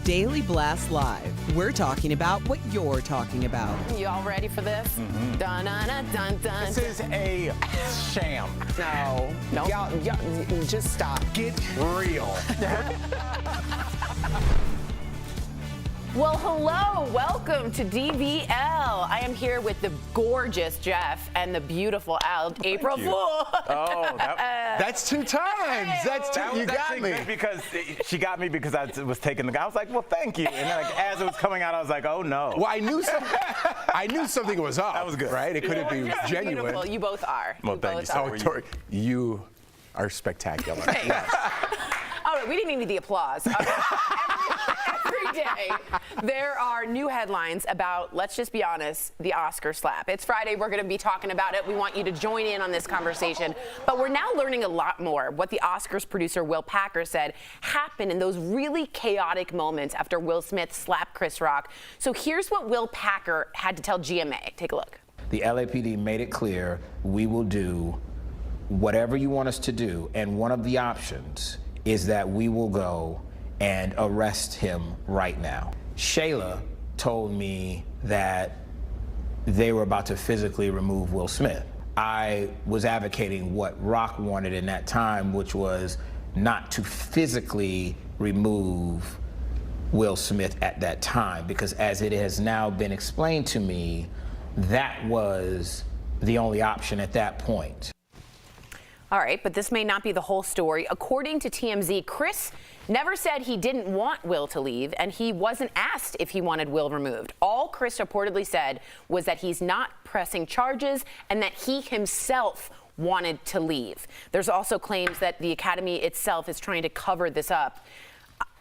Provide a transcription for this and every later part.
Daily Blast Live. We're talking about what you're talking about. You all ready for this? Mm-hmm. Dun, dun, dun, dun, dun. This is a sham. No. Y'all, just stop. Get real. Well, hello. Welcome to DBL. I am here with the gorgeous Jeff and the beautiful Al. April Fool. Oh, that's 2 times. That's 2. You got me. Because she got me because I was taking the. I was like, well, thank you. And then, like, as it was coming out, I was like, oh no. Well, I knew something was up. That was good, right? It couldn't be genuine. Beautiful. You both are. Well, thank you. Oh, Tori, you are spectacular. Yes. All right, we didn't even need the applause. Every day, there are new headlines about, let's just be honest, the Oscar slap. It's Friday. We're going to be talking about it. We want you to join in on this conversation. But we're now learning a lot more. What the Oscars producer Will Packer said happened in those really chaotic moments after Will Smith slapped Chris Rock. So here's what Will Packer had to tell GMA. Take a look. The LAPD made it clear we will do whatever you want us to do. And one of the options is that we will go and arrest him right now. Shayla told me that they were about to physically remove Will Smith. I was advocating what Rock wanted in that time, which was not to physically remove Will Smith at that time, because as it has now been explained to me, that was the only option at that point. All right, but this may not be the whole story. According to TMZ, Chris never said he didn't want Will to leave, and he wasn't asked if he wanted Will removed. All Chris reportedly said was that he's not pressing charges and that he himself wanted to leave. There's also claims that the Academy itself is trying to cover this up.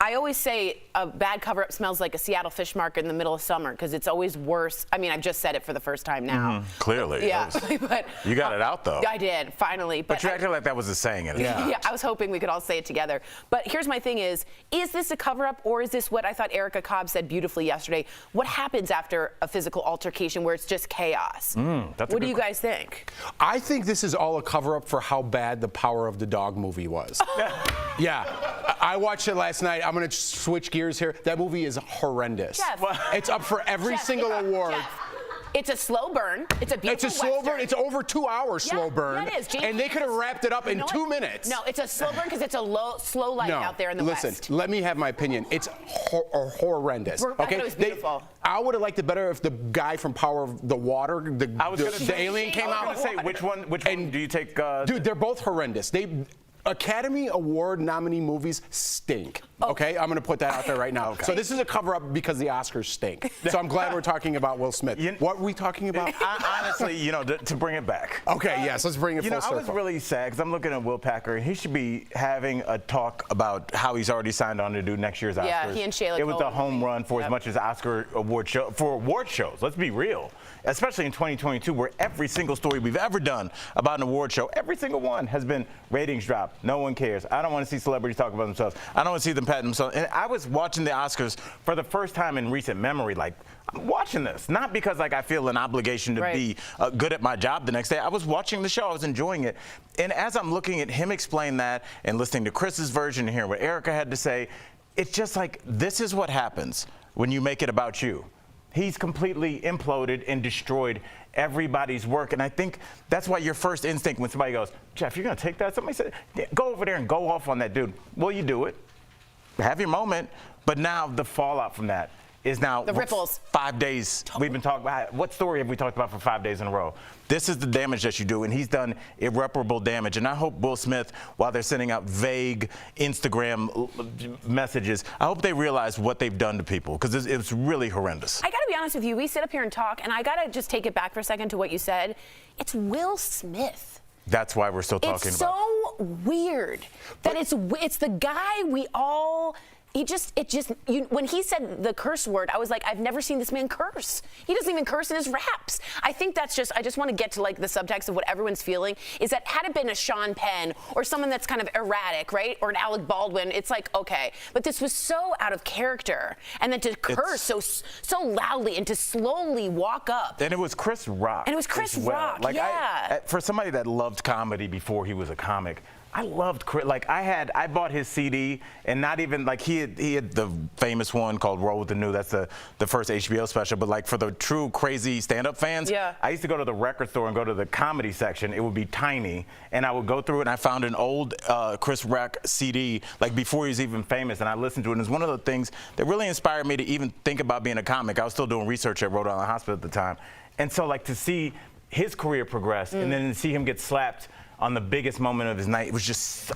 I always say a bad cover-up smells like a Seattle fish market in the middle of summer, because it's always worse. I mean, I've just said it for the first time now. Mm-hmm. Clearly. Yeah. But you got it out, though. I did, finally. But you acted like that was a saying. Yeah, I was hoping we could all say it together. But here's my thing is this a cover-up, or is this what I thought Erica Cobb said beautifully yesterday? What happens after a physical altercation where it's just chaos? What do you guys think? I think this is all a cover-up for how bad the Power of the Dog movie was. Yeah. I watched it last night. I'm going to switch gears here. That movie is horrendous. Jeff. It's up for every single award. Jeff, it's a slow burn. It's a beautiful It's a slow Western. burn. It's over 2 hours slow burn. Yeah, it is. And they could have wrapped it up in 2 minutes. No, it's a slow burn because it's a slow light out there in the West. Listen, let me have my opinion. It's horrendous. I thought it was beautiful. I would have liked it better if the guy from Power of the Water, the alien came out. I was going to say, which one do you take? Dude, they're both horrendous. Academy Award nominee movies stink. Okay, I'm going to put that out there right now. Okay. So this is a cover-up because the Oscars stink. So I'm glad we're talking about Will Smith. What were we talking about? Honestly, to bring it back. Okay, yes, let's bring it full circle. I was really sad because I'm looking at Will Packer. He should be having a talk about how he's already signed on to do next year's Oscars. Yeah, he and Shayla. It was a home run for as much as Oscar award show for award shows. Let's be real, especially in 2022, where every single story we've ever done about an award show, every single one has been ratings drop. No one cares. I don't want to see celebrities talk about themselves. I don't want to see them pat themselves. And I was watching the Oscars for the first time in recent memory. Like, I'm watching this, not because like I feel an obligation to be good at my job the next day. I was watching the show. I was enjoying it. And as I'm looking at him explain that and listening to Chris's version and hearing what Erica had to say, it's just like, this is what happens when you make it about you. He's completely imploded and destroyed everybody's work. And I think that's why your first instinct when somebody goes, Jeff, you're going to take that? Somebody said, go over there and go off on that dude. Well, you do it. Have your moment. But now the fallout from that is now the ripples. 5 days. We've been talking about what story have we talked about for 5 days in a row? This is the damage that you do, and he's done irreparable damage. And I hope Will Smith, while they're sending out vague Instagram messages, I hope they realize what they've done to people, because it's really horrendous. I got to be honest with you. We sit up here and talk, and I got to just take it back for a second to what you said. It's Will Smith. That's why we're still talking about it. It's so weird that it's the guy we all. When he said the curse word, I was like, I've never seen this man curse. He doesn't even curse in his raps. I think that's I just want to get to like the subtext of what everyone's feeling is that had it been a Sean Penn or someone that's kind of erratic, right? Or an Alec Baldwin, it's like, okay. But this was so out of character. And then to curse so loudly and to slowly walk up. And it was Chris Rock. And it was Chris Rock, like yeah. For somebody that loved comedy before he was a comic, I loved Chris. Like I bought his CD, and not even like he had the famous one called Roll with the New. That's the first HBO special. But like for the true crazy stand-up fans, I used to go to the record store and go to the comedy section. It would be tiny, and I would go through it, and I found an old Chris Rock CD like before he was even famous, and I listened to it. And it's one of the things that really inspired me to even think about being a comic. I was still doing research at Rhode Island Hospital at the time, and so like to see his career progress, and then to see him get slapped on the biggest moment of his night, it was just,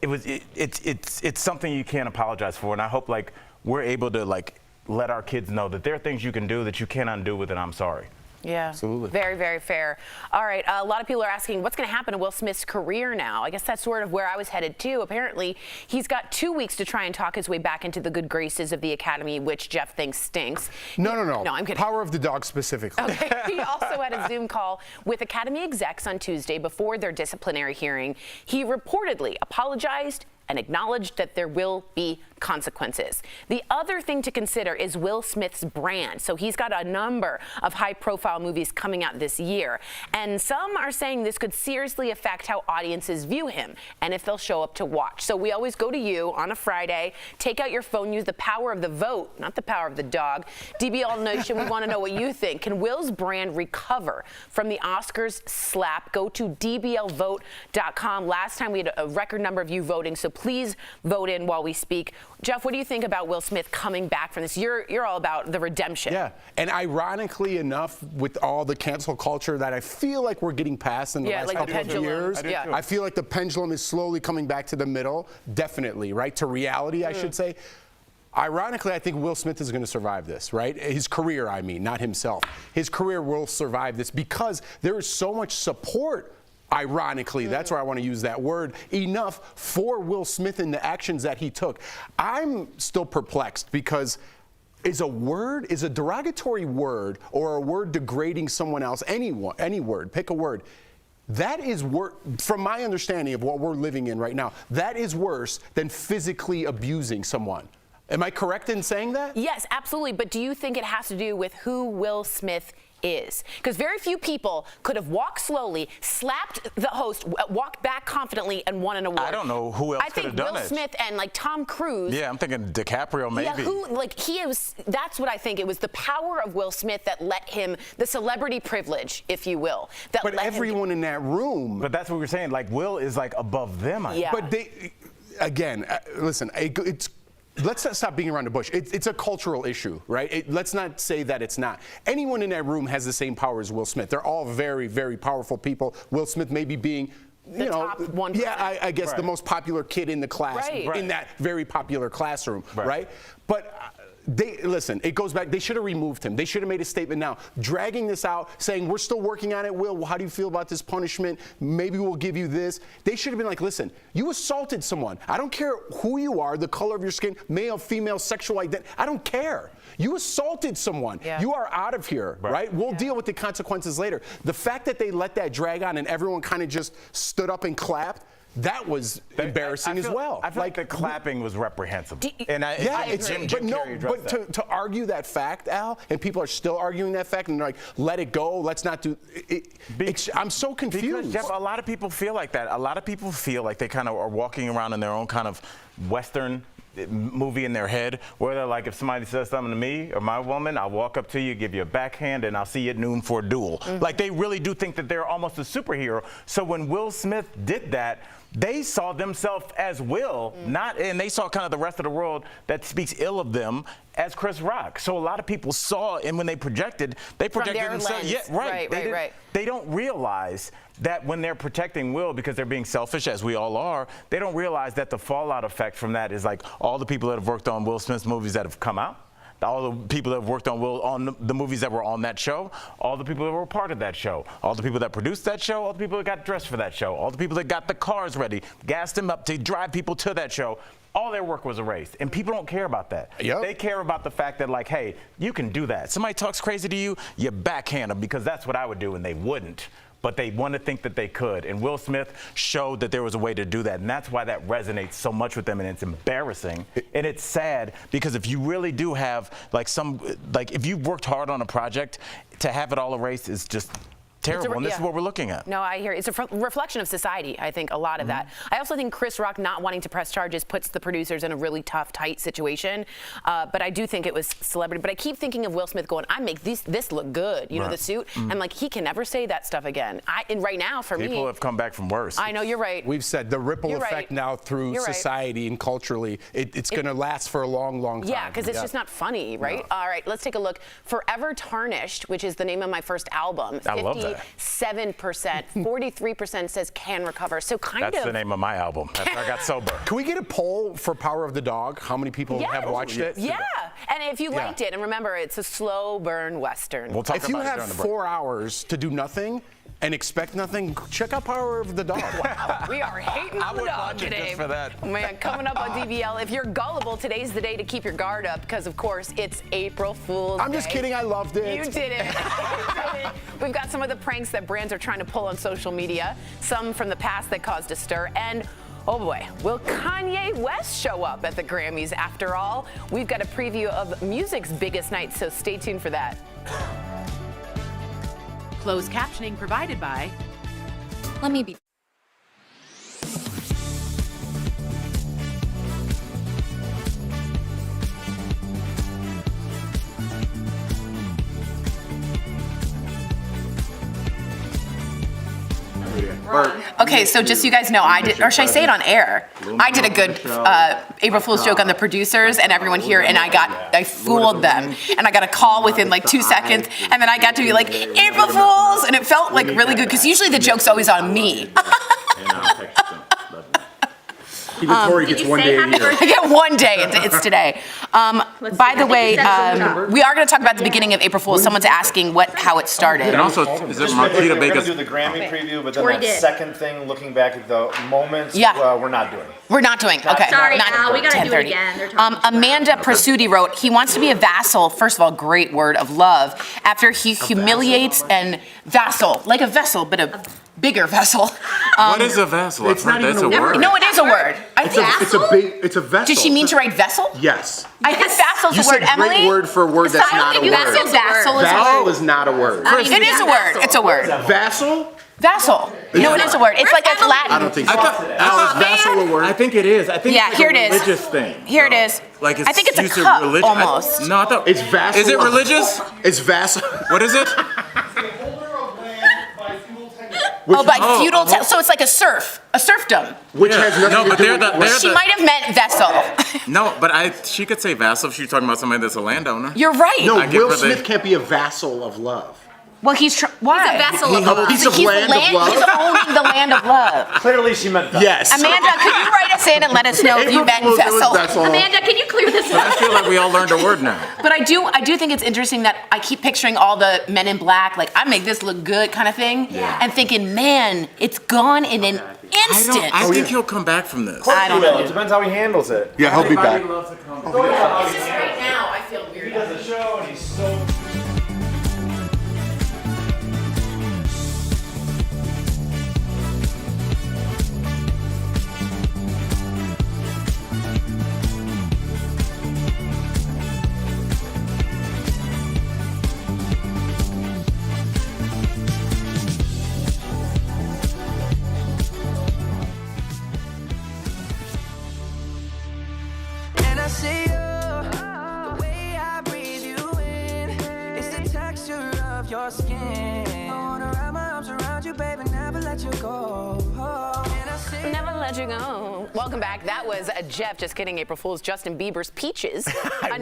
it's something you can't apologize for, and I hope like we're able to like let our kids know that there are things you can do that you can't undo with an I'm sorry. Yeah, absolutely. Very, very fair. All right, a lot of people are asking what's going to happen to Will Smith's career now. I guess that's sort of where I was headed too. Apparently, he's got 2 weeks to try and talk his way back into the good graces of the Academy, which Jeff thinks stinks. No. No, I'm kidding. Power of the Dog specifically. Okay. He also had a Zoom call with Academy execs on Tuesday before their disciplinary hearing. He reportedly apologized and acknowledged that there will be consequences. The other thing to consider is Will Smith's brand. So he's got a number of high-profile movies coming out this year, and some are saying this could seriously affect how audiences view him and if they'll show up to watch. So we always go to you on a Friday, take out your phone, use the power of the vote, not the power of the dog. DBL Nation, we want to know what you think. Can Will's brand recover from the Oscars slap? Go to dblvote.com. Last time we had a record number of you voting, so please vote in while we speak. Jeff, what do you think about Will Smith coming back from this? You're all about the redemption. Yeah, and ironically enough, with all the cancel culture that I feel like we're getting past in the last couple of years, I feel like the pendulum is slowly coming back to the middle, definitely, right, to reality, I should say. Ironically, I think Will Smith is going to survive this, right? His career, I mean, not himself. His career will survive this because there is so much support. Ironically, that's why I want to use that word, enough for Will Smith in the actions that he took. I'm still perplexed because is a derogatory word or a word degrading someone else, any word, pick a word, that is from my understanding of what we're living in right now, that is worse than physically abusing someone. Am I correct in saying that? Yes, absolutely. But do you think it has to do with who Will Smith is? Because very few people could have walked slowly, slapped the host, walked back confidently, and won an award. I don't know who else could have done it. I think Will Smith and like Tom Cruise. Yeah, I'm thinking DiCaprio maybe. Yeah, that's what I think. It was the power of Will Smith that let him, the celebrity privilege, if you will. But everyone in that room. But that's what we're saying. Like Will is like above them. Yeah. But they, again, listen, it's. Let's not stop being around the bush. It's a cultural issue, right? Let's not say that it's not. Anyone in that room has the same power as Will Smith. They're all very, very powerful people. Will Smith maybe being, the top 1%. Yeah, I guess the most popular kid in the class, in that very popular classroom, right? But listen, it goes back. They should have removed him. They should have made a statement now, dragging this out, saying we're still working on it. Will, how do you feel about this punishment? Maybe we'll give you this. They should have been like, listen, you assaulted someone. I don't care who you are, the color of your skin, male, female, sexual identity. I don't care. You assaulted someone. Yeah. You are out of here, right? We'll deal with the consequences later. The fact that they let that drag on and everyone kind of just stood up and clapped, that was embarrassing as well. I feel like the clapping was reprehensible. But to argue that fact, Al, and people are still arguing that fact, and they're like, let it go, let's not do it. I'm so confused. Because, Jeff, a lot of people feel like that. A lot of people feel like they kind of are walking around in their own kind of Western movie in their head, where they're like, if somebody says something to me or my woman, I'll walk up to you, give you a backhand, and I'll see you at noon for a duel. Like, they really do think that they're almost a superhero. So when Will Smith did that, they saw themselves as Will, and they saw kind of the rest of the world that speaks ill of them as Chris Rock. So a lot of people saw, and when they projected themselves. Lens. Yeah, right. They don't realize that when they're protecting Will because they're being selfish, as we all are, they don't realize that the fallout effect from that is like all the people that have worked on Will Smith's movies that have come out, all the people that have worked on Will on the movies that were on that show, all the people that were part of that show, all the people that produced that show, all the people that got dressed for that show, all the people that got the cars ready, gassed them up to drive people to that show. All their work was erased, and people don't care about that. They care about the fact that, like, hey, you can do that. Somebody talks crazy to you, you backhand them, because that's what I would do, and they wouldn't. But they want to think that they could. And Will Smith showed that there was a way to do that. And that's why that resonates so much with them. And it's embarrassing. And it's sad because if you really do have, like, if you've worked hard on a project, to have it all erased is just terrible, and this is what we're looking at. No, I hear it's a reflection of society, I think, a lot of that. I also think Chris Rock not wanting to press charges puts the producers in a really tough, tight situation. But I do think it was celebrity. But I keep thinking of Will Smith going, I make this look good, you know, the suit. And like, he can never say that stuff again. And right now, for me. People have come back from worse. I know, you're right. We've said the ripple effect now through society and culturally, it's going to last for a long, long time. Yeah, because it's just not funny, right? No. All right, let's take a look. Forever Tarnished, which is the name of my first album. I love that. 7%, 43% says can recover. So That's the name of my album after I got sober. Can we get a poll for Power of the Dog? How many people have watched it? Yeah, and if you liked it, and remember, it's a slow burn Western. We'll talk if you about have 4 hours to do nothing and expect nothing, check out Power of the Dog. Wow, we are hating on the dog today. Just for that. Man, coming up on DBL, if you're gullible, today's the day to keep your guard up because, of course, it's April Fool's Day. I'm just kidding. I loved it. You did it. We've got some of the pranks that brands are trying to pull on social media, some from the past that caused a stir, and oh boy, will Kanye West show up at the Grammys after all? We've got a preview of music's biggest night, so stay tuned for that. Closed captioning provided by. Let me be. Okay, so just so you guys know, I did, or should I say it on air? I did a good April Fool's joke on the producers and everyone here, and I fooled them. And I got a call within like 2 seconds, and then I got to be like, April Fools! And it felt like really good, because usually the joke's always on me. Even Tori gets 1 day a year. I get 1 day. It's today. By the way, we are going to talk about the beginning of April Fool's. Someone's asking how it started. And also, is it Marquita We're Vegas? going to do the Grammy preview, but then that second thing, looking back at the moments, we're not doing. We're not doing. Okay. Sorry, Al, we got to do it again. Amanda Prasuti wrote, he wants to be a vassal. First of all, great word of love. After he humiliates and vassal, like a vessel, but a bigger vessel. What is a vessel? It's not even a word. No, it is a word. It's a vessel. Did she mean to write vessel? Yes. I think vassal's a word, You said Emily. great word for a word that's not a word. Vassal is a Vassal word. is not a word. It is a word. It's a word. Vassal? Vassal. No, it is a word. It's like a Latin. I don't think so. Is vassal a word? I think it is. I think it's here a it is. religious thing. Here it is. Like I think it's a used to cup, religion. almost. No, I thought It's vassal. Is it religious? It's vassal. What is it? By feudal. So it's like a serfdom. Which has nothing to do with She might have meant vessel. No, but she could say vassal if she's talking about somebody that's a landowner. You're right. No, Will Smith can't be a vassal of love. Well, why? He's a vessel of love. He's a land of love. He's owning the land of love. Clearly, she meant that. Yes. Amanda, could you write us in and let us know if you meant vessel? Amanda, can you clear this I up? feel like we all learned a word now. But I do think it's interesting that I keep picturing all the men in black, like I make this look good kind of thing, and thinking, man, it's gone in an instant. I think he'll come back from this. I don't know. It depends how he handles it. Yeah, he'll be back. Right now, I feel weird. He does a show and he's so. And I see you, the way I breathe you in, it's the texture of your skin. I wanna wrap my arms around you, baby, never let you go. And I see Never let you go. Welcome back. That was Jeff, just kidding, April Fool's, Justin Bieber's Peaches. A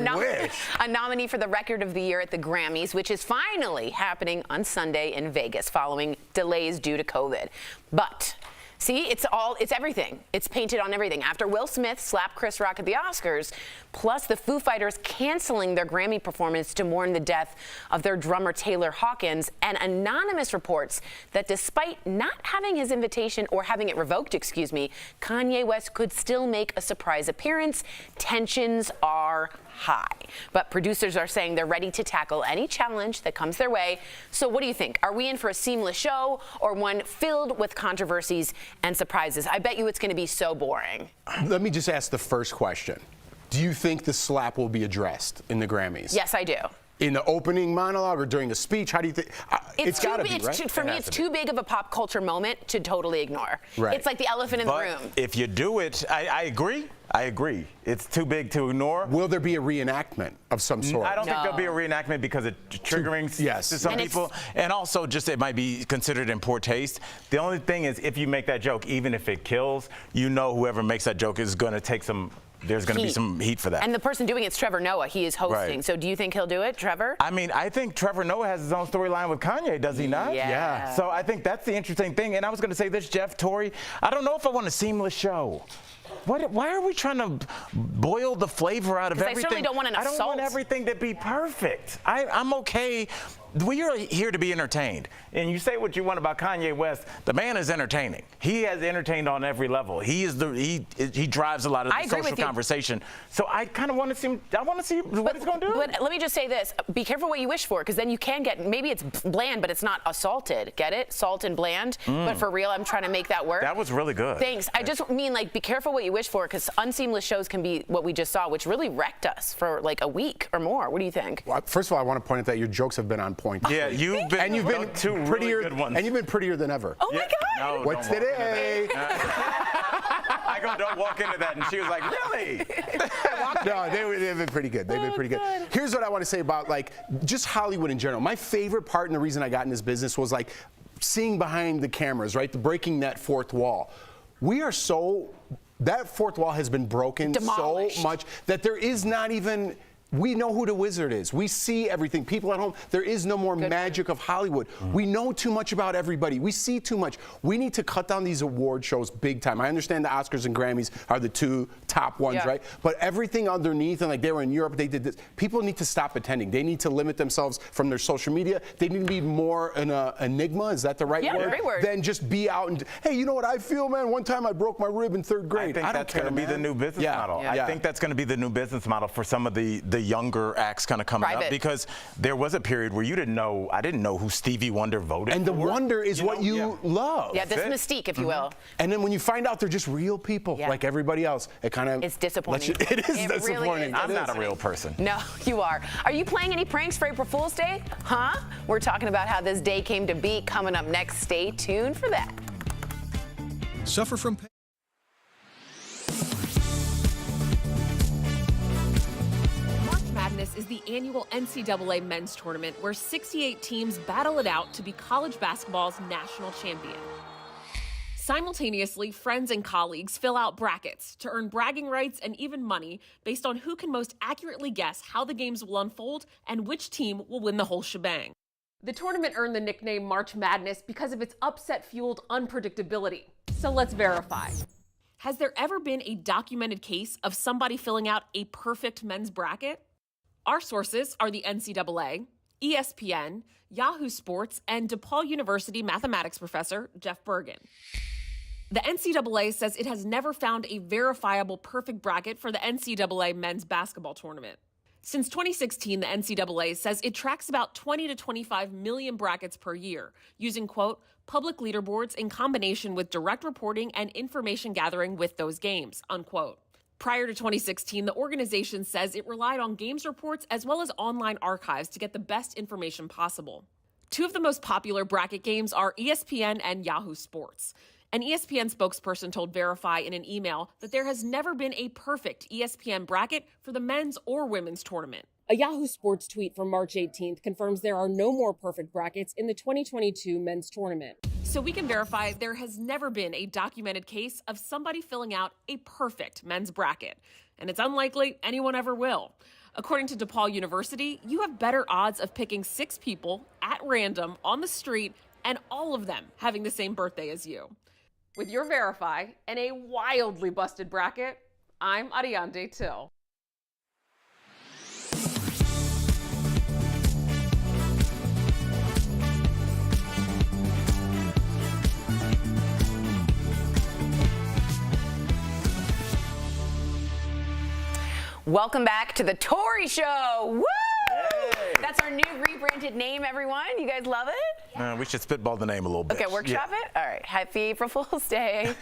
nominee for the Record of the Year at the Grammys, which is finally happening on Sunday in Vegas following delays due to COVID. But see, it's everything. It's painted on everything. After Will Smith slapped Chris Rock at the Oscars, plus the Foo Fighters canceling their Grammy performance to mourn the death of their drummer Taylor Hawkins, and Anonymous reports that despite not having his invitation or having it revoked, Kanye West could still make a surprise appearance. Tensions are high. But producers are saying they're ready to tackle any challenge that comes their way. So what do you think? Are we in for a seamless show or one filled with controversies and surprises? I bet you it's going to be so boring. Let me just ask the first question. Do you think the slap will be addressed in the Grammys? Yes, I do. In the opening monologue or during the speech? How do you think? It's got to be, right? For me, it's too big of a pop culture moment to totally ignore. Right. It's like the elephant in the room. If you do it, I agree. I agree. It's too big to ignore. Will there be a reenactment of some sort? I don't think there'll be a reenactment because it's triggering to some people. And also, just it might be considered in poor taste. The only thing is, if you make that joke, even if it kills, you know whoever makes that joke is going to take some. There's going to be some heat for that. And the person doing it's Trevor Noah. He is hosting. Right. So do you think he'll do it, Trevor? I mean, I think Trevor Noah has his own storyline with Kanye, does he not? Yeah. So I think that's the interesting thing. And I was going to say this, Jeff, Tori, I don't know if I want a seamless show. Why are we trying to boil the flavor out of everything? I certainly don't want an assault. I don't want everything to be perfect. I'm okay. We are here to be entertained. And you say what you want about Kanye West. The man is entertaining. He has entertained on every level. He drives a lot of the social conversation. So I kind of want to see what he's going to do. But let me just say this. Be careful what you wish for, because then you can get, maybe it's bland, but it's not assaulted. Get it? Salt and bland. But for real, I'm trying to make that work. That was really good. Thanks. I just mean, like, be careful what you wish for, because unseamless shows can be what we just saw, which really wrecked us for like a week or more. What do you think? Well, first of all, I want to point out that your jokes have been on point. Yeah, you've been two prettier, really good ones. And you've been prettier than ever. Oh my God! No, what's today? I don't walk into that, and she was like, really? No, they've been pretty good. They've been pretty good. Here's what I want to say about like just Hollywood in general. My favorite part and the reason I got in this business was like seeing behind the cameras, right? The breaking that fourth wall. We are that fourth wall has been broken so much that there is not even. We know who the wizard is. We see everything. People at home, there is no more magic of Hollywood. We know too much about everybody. We see too much. We need to cut down these award shows big time. I understand the Oscars and Grammys are the two top ones, right? But everything underneath, and like they were in Europe, they did this. People need to stop attending. They need to limit themselves from their social media. They need to be more an enigma, is that the right word? Great word. Than just be out and, hey, you know what I feel, man? One time I broke my rib in 3rd grade. I think that's going to be the new business model. I think that's going to be the new business model for some of the younger acts kind of coming up, because there was a period where I didn't know who Stevie Wonder voted and for. the wonder is what you love. Yeah, this mystique, if you will. And then when you find out they're just real people like everybody else, it kind of... It's disappointing. It is disappointing. Really is. I'm not a real person. No, you are. Are you playing any pranks for April Fool's Day? Huh? We're talking about how this day came to be coming up next. Stay tuned for that. Suffer from pain. Madness is the annual NCAA men's tournament where 68 teams battle it out to be college basketball's national champion. Simultaneously, friends and colleagues fill out brackets to earn bragging rights and even money based on who can most accurately guess how the games will unfold and which team will win the whole shebang. The tournament earned the nickname March Madness because of its upset-fueled unpredictability. So let's verify. Has there ever been a documented case of somebody filling out a perfect men's bracket? Our sources are the NCAA, ESPN, Yahoo Sports, and DePaul University mathematics professor Jeff Bergen. The NCAA says it has never found a verifiable perfect bracket for the NCAA men's basketball tournament. Since 2016, the NCAA says it tracks about 20 to 25 million brackets per year, using, quote, public leaderboards in combination with direct reporting and information gathering with those games, unquote. Prior to 2016, the organization says it relied on games reports as well as online archives to get the best information possible. Two of the most popular bracket games are ESPN and Yahoo Sports. An ESPN spokesperson told Verify in an email that there has never been a perfect ESPN bracket for the men's or women's tournament. A Yahoo Sports tweet from March 18th confirms there are no more perfect brackets in the 2022 men's tournament. So we can verify there has never been a documented case of somebody filling out a perfect men's bracket, and it's unlikely anyone ever will. According to DePaul University, you have better odds of picking 6 people at random on the street and all of them having the same birthday as you. With your Verify and a wildly busted bracket, I'm Ariande Till. Welcome back to the Tori Show. Woo! Yay. That's our new rebranded name, everyone. You guys love it? We should spitball the name a little bit. Okay, workshop it? All right. Happy April Fool's Day.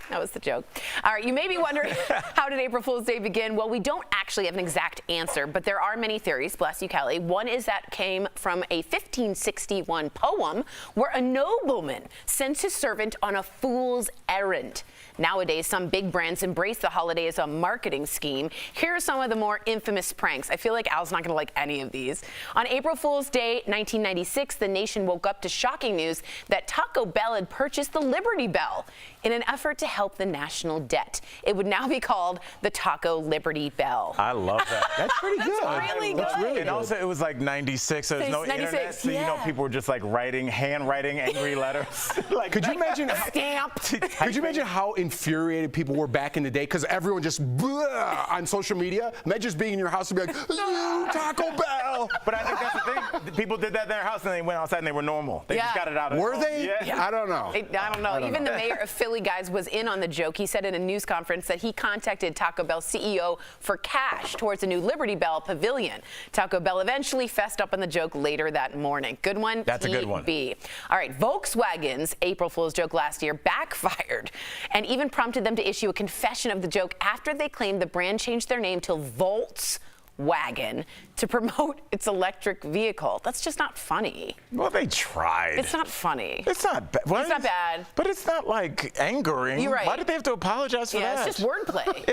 That was the joke. All right, you may be wondering, how did April Fool's Day begin? Well, we don't actually have an exact answer, but there are many theories. Bless you, Kelly. One is that came from a 1561 poem where a nobleman sends his servant on a fool's errand. Nowadays, some big brands embrace the holiday as a marketing scheme. Here are some of the more infamous pranks. I feel like Al's not going to like any of these. On April Fool's Day, 1996, the nation woke up to shocking news that Taco Bell had purchased the Liberty Bell in an effort to help the national debt. It would now be called the Taco Liberty Bell. I love that. That's pretty good. Really good. That's really And also, it was like 96, so there's no 96, internet, so you know people were just like handwriting angry letters. Like, could you imagine stamped? Could you imagine how infuriated people were back in the day? Because everyone just on social media. Imagine just being in your house and be like, Taco Bell. But I think that's the thing. People did that in their house and they went outside and they were normal. They just got it out of Were they? Yeah. I don't know. I don't know. Even the mayor of Philly, guys, was in on the joke. He said in a news conference that he contacted Taco Bell CEO for cash towards a new Liberty Bell pavilion. Taco Bell eventually fessed up on the joke later that morning. Good one. That's a good one. All right, Volkswagen's April Fool's joke last year backfired and even prompted them to issue a confession of the joke after they claimed the brand changed their name to Volkswagen to promote its electric vehicle. That's just not funny. Well, they tried. It's not funny. It's not bad. It's not bad. But it's not like angering. You're right. Why did they have to apologize for that? It's just wordplay.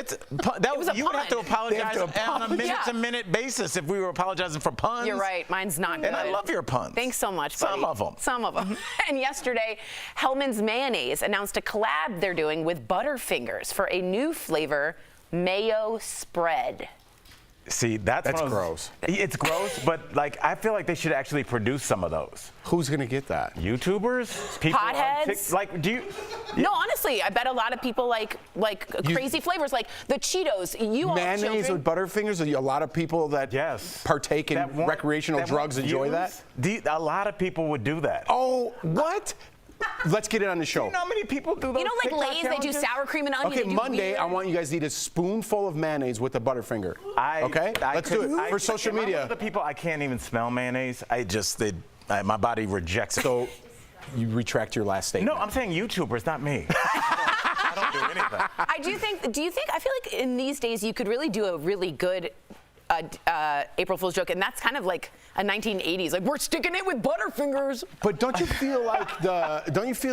That was a you would have to pun. apologize on a minute-to-minute basis if we were apologizing for puns. You're right. Mine's not good. And I love your puns. Thanks so much, buddy. Some of them. Some of them. And yesterday, Hellmann's Mayonnaise announced a collab they're doing with Butterfingers for a new flavor, mayo spread. See, that's gross. It's gross, but like I feel like they should actually produce some of those. Who's gonna get that? YouTubers, people on Potheads. Like, do you? No, honestly, I bet a lot of people like crazy flavors, like the Cheetos. You all mayonnaise children. with Butterfingers? A lot of people that partake in recreational drugs enjoy that? A lot of people would do that. Oh, what? Let's get it on the show. You know how many people do those? You know, like TikTok Lay's, they do challenges? sour cream and onion. Okay, they do Monday, weird. I want you guys to eat a spoonful of mayonnaise with a Butterfinger. Let's do it for social media. The people, I can't even smell mayonnaise. My body rejects it. So you retract your last statement. No, I'm saying YouTubers, not me. I don't do anything. I feel like in these days you could really do a really good April Fool's joke, and that's kind of like a 1980s, like we're sticking it with Butterfingers. But don't you feel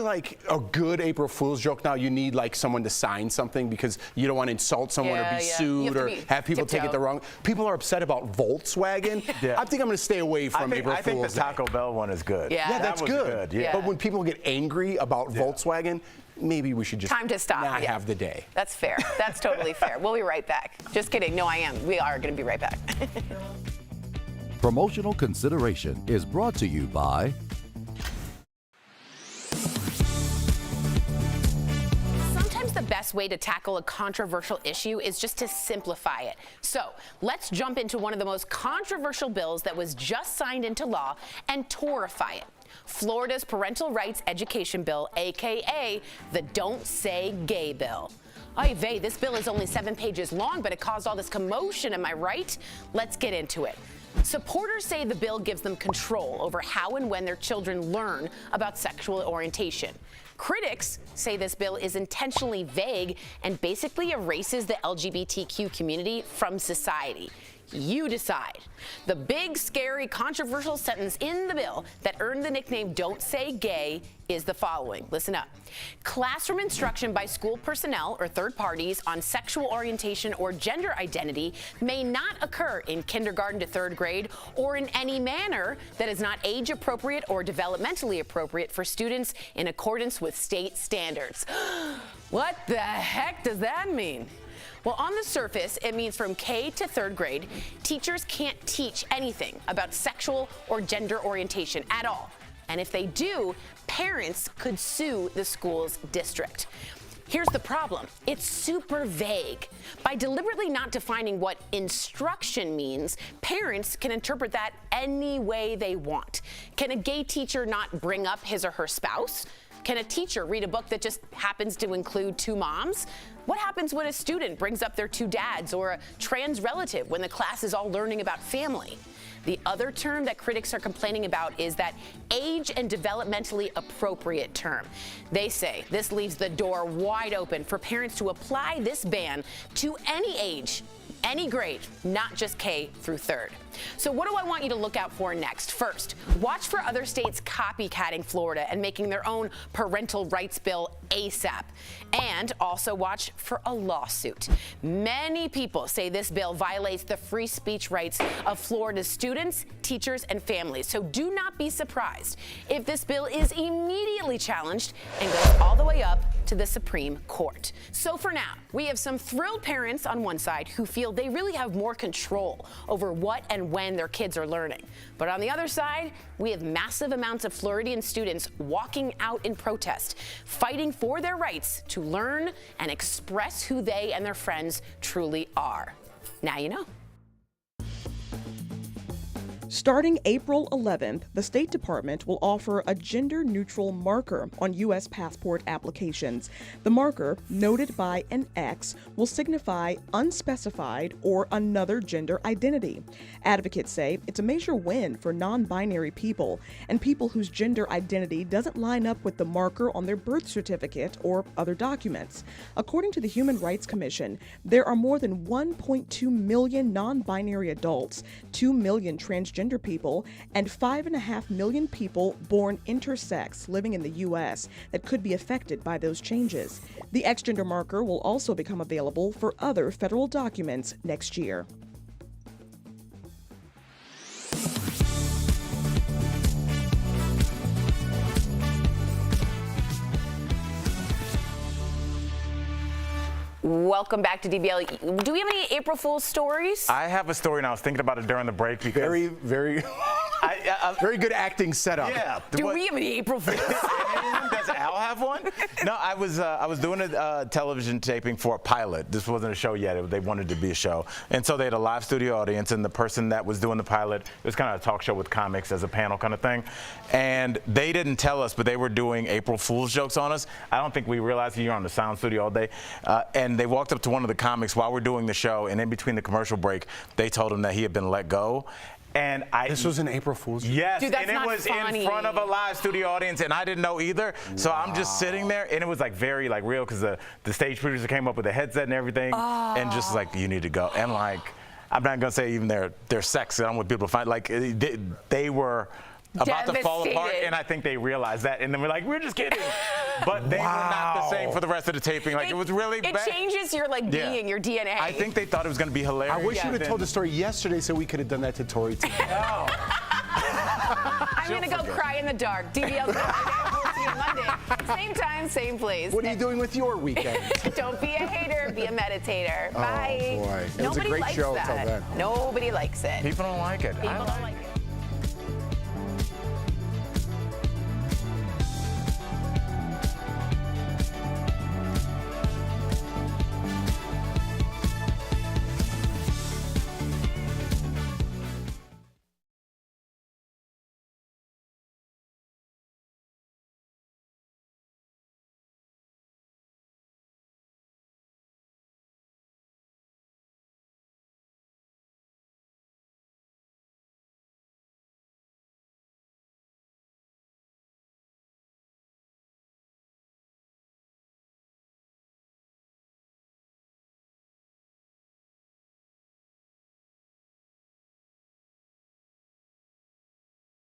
like a good April Fool's joke now you need like someone to sign something because you don't want to insult someone or be sued or have people take it the wrong. People are upset about Volkswagen. I think I'm going to stay away from April Fool's. I think the Taco Bell one is good. Yeah, that's good. Yeah. But when people get angry about Volkswagen, maybe we should just time to stop. Not have the day. That's fair. That's totally fair. We'll be right back. Just kidding. No, I am. We are going to be right back. Promotional consideration is brought to you by Sometimes the best way to tackle a controversial issue is just to simplify it. So let's jump into one of the most controversial bills that was just signed into law and torify it. Florida's Parental Rights Education Bill, aka the Don't Say Gay Bill. Ay vey, this bill is only 7 pages long, but it caused all this commotion, am I right? Let's get into it. Supporters say the bill gives them control over how and when their children learn about sexual orientation. Critics say this bill is intentionally vague and basically erases the LGBTQ community from society. You decide. The big, scary, controversial sentence in the bill that earned the nickname Don't Say Gay is the following. Listen up. Classroom instruction by school personnel or third parties on sexual orientation or gender identity may not occur in kindergarten to 3rd grade or in any manner that is not age appropriate or developmentally appropriate for students in accordance with state standards. What the heck does that mean? Well, on the surface, it means from K to 3rd grade, teachers can't teach anything about sexual or gender orientation at all. And if they do, parents could sue the school's district. Here's the problem. It's super vague. By deliberately not defining what instruction means, parents can interpret that any way they want. Can a gay teacher not bring up his or her spouse? Can a teacher read a book that just happens to include 2 moms? What happens when a student brings up their two dads or a trans relative when the class is all learning about family? The other term that critics are complaining about is that age and developmentally appropriate term. They say this leaves the door wide open for parents to apply this ban to any age, any grade, not just K through 3rd. So what do I want you to look out for next? First, watch for other states copycatting Florida and making their own parental rights bill ASAP. And also watch for a lawsuit. Many people say this bill violates the free speech rights of Florida's students, teachers, and families. So do not be surprised if this bill is immediately challenged and goes all the way up to the Supreme Court. So for now, we have some thrilled parents on one side who feel they really have more control over what and when their kids are learning. But on the other side, we have massive amounts of Floridian students walking out in protest, fighting for their rights to learn and express who they and their friends truly are. Now you know. Starting April 11th, the State Department will offer a gender-neutral marker on U.S. passport applications. The marker, noted by an X, will signify unspecified or another gender identity. Advocates say it's a major win for non-binary people and people whose gender identity doesn't line up with the marker on their birth certificate or other documents. According to the Human Rights Commission, there are more than 1.2 million non-binary adults, 2 million transgender people, and 5.5 million people born intersex living in the U.S. that could be affected by those changes. The X-gender marker will also become available for other federal documents next year. Welcome back to DBL. Do we have any April Fool's stories? I have a story, and I was thinking about it during the break because very good acting setup. Yeah. Do we have any April Fool's? Does Al have one? No, I was doing a television taping for a pilot. This wasn't a show yet. They wanted it to be a show, and so they had a live studio audience, and the person that was doing the pilot, it was kind of a talk show with comics as a panel kind of thing, and they didn't tell us, but they were doing April Fool's jokes on us. I don't think we realized you're on the sound studio all day, and they walked up to one of the comics while we're doing the show, and in between the commercial break, they told him that he had been let go. And this was an April Fool's joke? Yes, Dude, that's and it was funny. in front of a live studio audience, and I didn't know either. So I'm just sitting there, and it was like very like real because the stage producer came up with a headset and everything, and just like, you need to go. And like, I'm not gonna say even their sex. I don't want people to find like they were about to fall apart, and I think they realized that, and then we're like, we're just kidding. But they were not the same for the rest of the taping. Like, it was really bad. It changes your being, your DNA. I think they thought it was going to be hilarious. I wish you would have told the story yesterday so we could have done that to Tori today. I'm going to go cry in the dark. DBL, we'll see you Monday. Same time, same place. What are you doing with your weekend? Don't be a hater, be a meditator. Bye. Oh, boy. It was a Nobody great likes show that. until then. Nobody likes it. People don't like it. People don't like it.